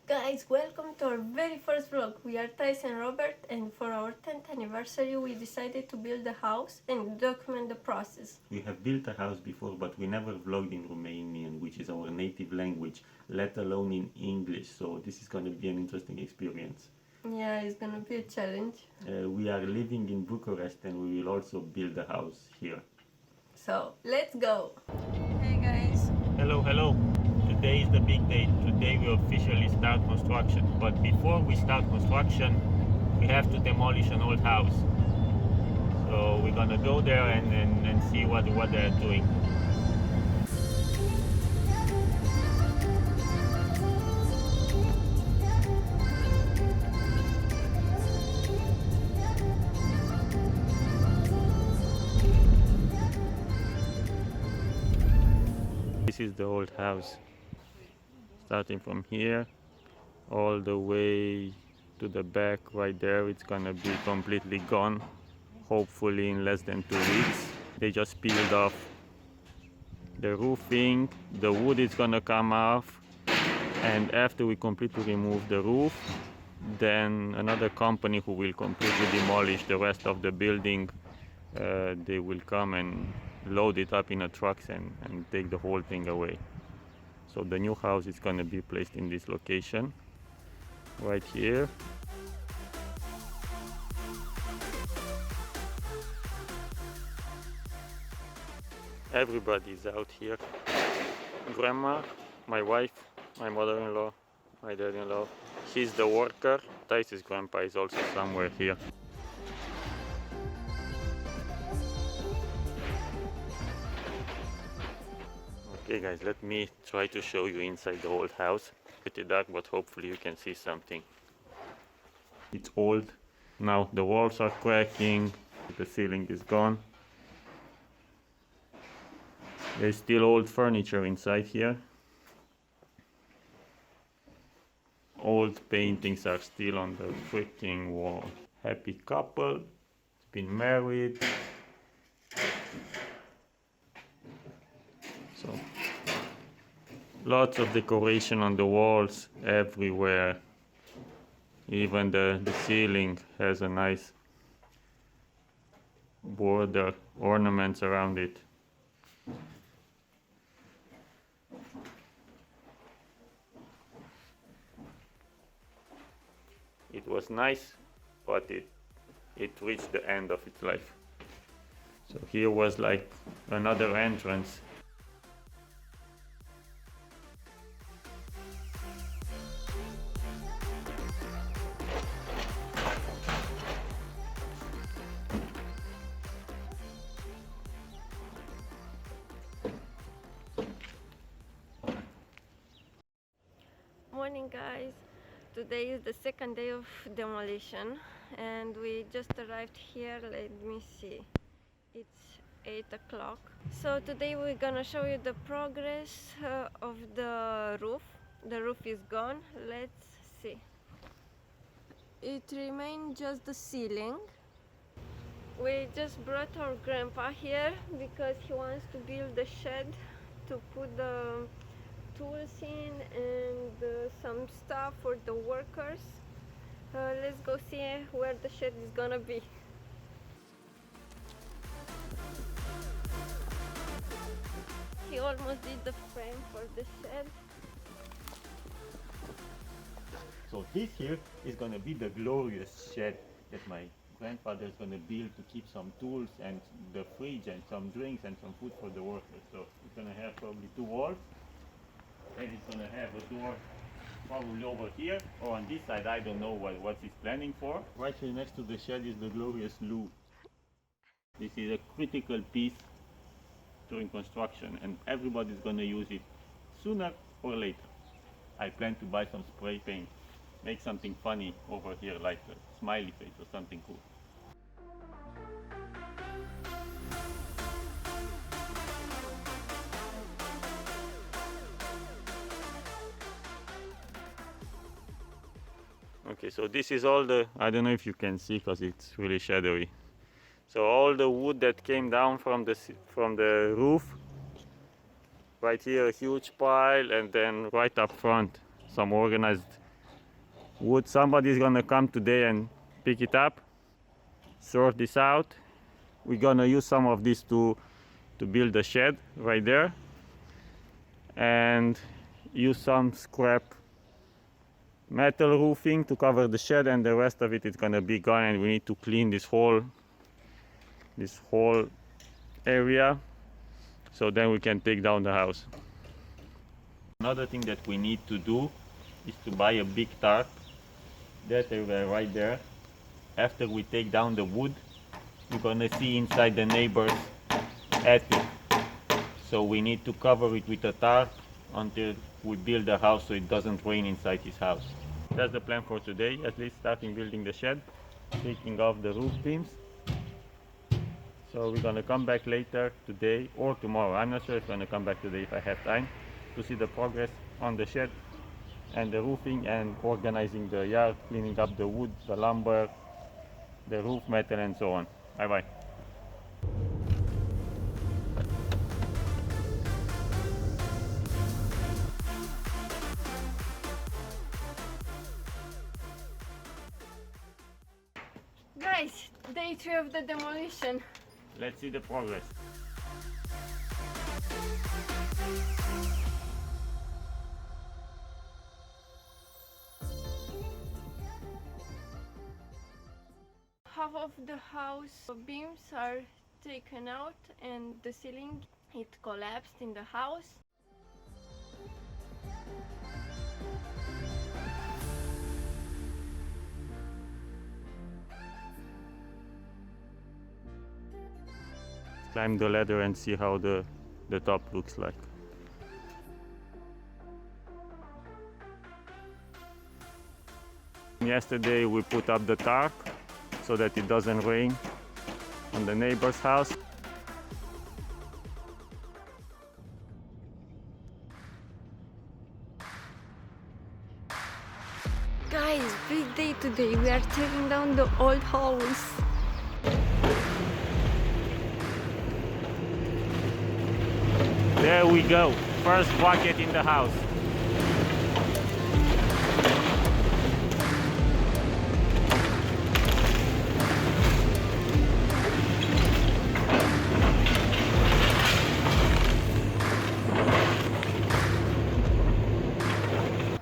Guys, welcome to our very first vlog. We are Thais and Robert, and for our 10th anniversary we decided to build a house and document the process. We have built a house before, but we never vlogged in Romanian, which is our native language, let alone in English, so this is going to be an interesting experience. Yeah, it's gonna be a challenge. We are living in Bucharest and we will also build a house here. So, let's go! Hey guys! Hello, hello! Today is the big day. Today we officially start construction. But before we start construction, we have to demolish an old house. So we're gonna go there and see what they're doing. This is the old house. Starting from here all the way to the back right there, it's gonna be completely gone, hopefully in less than 2 weeks. They just peeled off the roofing, the wood is gonna come off, and after we completely remove the roof, then another company who will completely demolish the rest of the building, they will come and load it up in a trucks and take the whole thing away. So the new house is going to be placed in this location right here. Everybody's out here. Grandma, my wife, my mother-in-law, my dad-in-law. He's the worker. Thais' grandpa is also somewhere here. Okay guys, let me try to show you inside the old house. Pretty dark, but hopefully you can see something. It's old. Now the walls are cracking, the ceiling is gone. There's still old furniture inside here. Old paintings are still on the freaking wall. Happy couple, been married. So lots of decoration on the walls everywhere. Even the ceiling has a nice border ornaments around it. It was nice, but it reached the end of its life. So here was like another entrance. Morning guys! Today is the second day of demolition and we just arrived here. Let me see, it's 8 o'clock. So today we're gonna show you the progress of the roof. The roof is gone. Let's see. It remained just the ceiling. We just brought our grandpa here because he wants to build a shed to put the tools in and some stuff for the workers. Let's go see where the shed is gonna be. He almost did the frame for the shed. So this here is going to be the glorious shed that my grandfather is going to build to keep some tools and the fridge and some drinks and some food for the workers. So it's going to have probably 2 walls. And it's going to have a door probably over here or on this side. I don't know what he's planning for. Right here next to the shed is the glorious loo. This is a critical piece during construction and everybody's going to use it sooner or later. I plan to buy some spray paint, make something funny over here like a smiley face or something cool. Okay, so this is all the, I don't know if you can see because it's really shadowy. So all the wood that came down from the roof, right here a huge pile, and then right up front some organized wood. Somebody's gonna come today and pick it up, sort this out. We're gonna use some of this to build a shed right there, and use some scrap metal roofing to cover the shed, and the rest of it is gonna be gone, and we need to clean this whole area, so then we can take down the house. Another thing that we need to do is to buy a big tarp. That area right there. After we take down the wood, you're gonna see inside the neighbor's attic. So we need to cover it with a tarp until we build the house, so it doesn't rain inside his house. That's the plan for today, at least starting building the shed, taking off the roof beams. So we're gonna come back later today or tomorrow. I'm not sure if I'm gonna come back today if I have time, to see the progress on the shed and the roofing and organizing the yard, cleaning up the wood, the lumber, the roof metal, and so on. Bye bye. Guys, day 3 of the demolition. Let's see the progress. Half of the house beams are taken out and the ceiling, it collapsed in the house. Climb the ladder and see how the top looks like. Yesterday we put up the tarp so that it doesn't rain on the neighbor's house. Guys, big day today. We are tearing down the old house. There we go, first bucket in the house.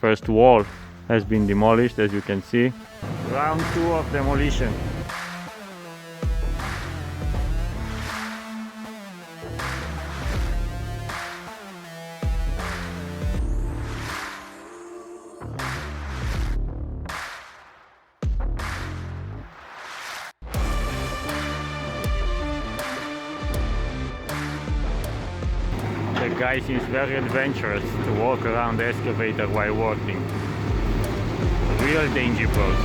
First wall has been demolished, as you can see. Round 2 of demolition. The guy seems very adventurous to walk around the excavator while working. Real danger pros.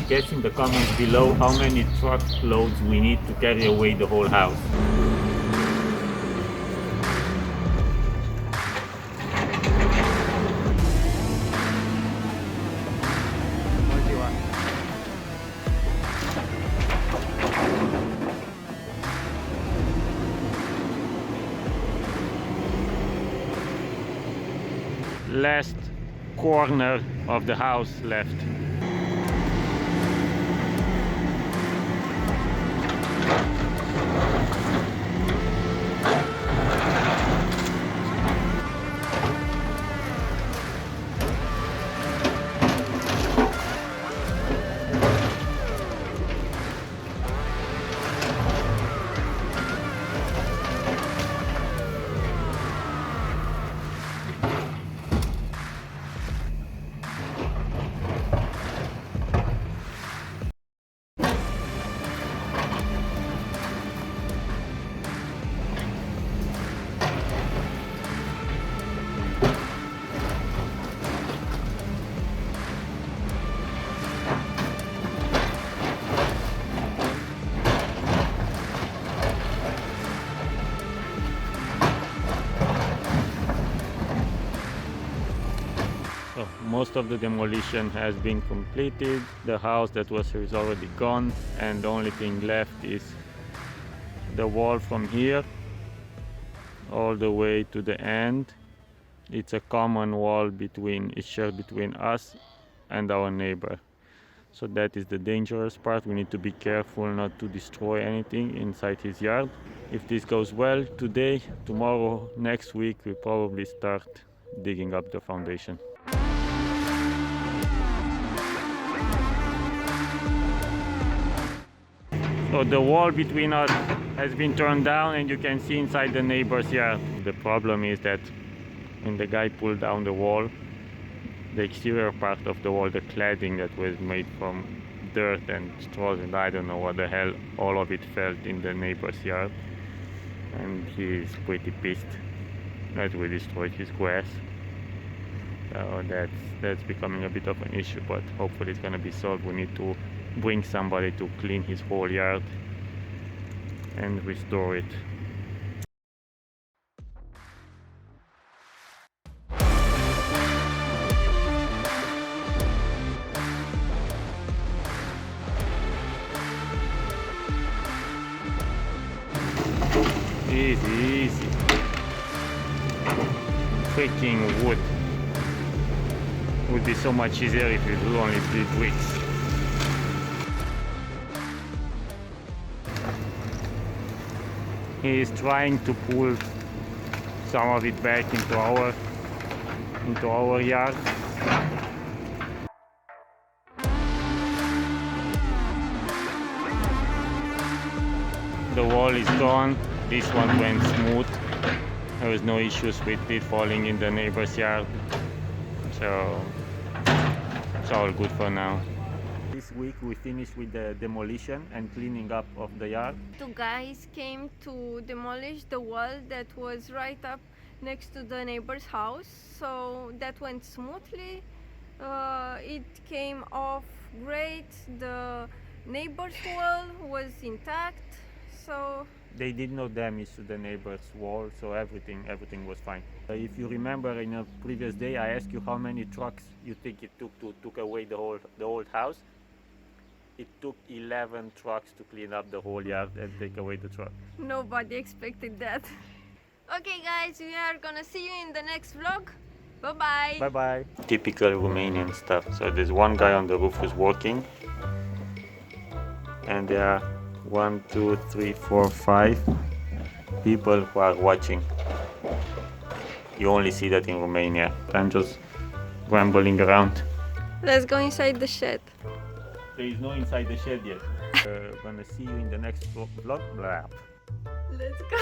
Guess in the comments below how many truck loads we need to carry away the whole house. Last corner of the house left. Most of the demolition has been completed. The house that was here is already gone, and the only thing left is the wall from here all the way to the end. It's a common wall it's shared between us and our neighbor. So that is the dangerous part. We need to be careful not to destroy anything inside his yard. If this goes well today, tomorrow, next week, we probably start digging up the foundation. So the wall between us has been torn down and you can see inside the neighbor's yard. The problem is that when the guy pulled down the wall, the exterior part of the wall, the cladding that was made from dirt and straws and I don't know what the hell, all of it fell in the neighbor's yard. And he's pretty pissed that we destroyed his grass. So that's becoming a bit of an issue, but hopefully it's gonna be solved. We need to bring somebody to clean his whole yard and restore it. Easy, easy. Freaking wood. Would be so much easier if you do only 3 bricks. He is trying to pull some of it back into our yard. The wall is gone. This one went smooth. There was no issues with it falling in the neighbor's yard. So it's all good for now. This week we finished with the demolition and cleaning up of the yard. 2 guys came to demolish the wall that was right up next to the neighbor's house, so that went smoothly. It came off great. The neighbor's wall was intact, so they did no damage to the neighbor's wall, so everything was fine. If you remember in a previous day I asked you how many trucks you think it took to take away the old house. It took 11 trucks to clean up the whole yard and take away the truck. Nobody expected that. Okay guys, we are gonna see you in the next vlog. Bye bye. Bye bye. Typical Romanian stuff. So there's one guy on the roof who's working, and there are 1, 2, 3, 4, 5 people who are watching. You only see that in Romania. I'm just rambling around. Let's go inside the shed. There is no inside the shed yet. Gonna see you in the next vlog. Blah. Let's go.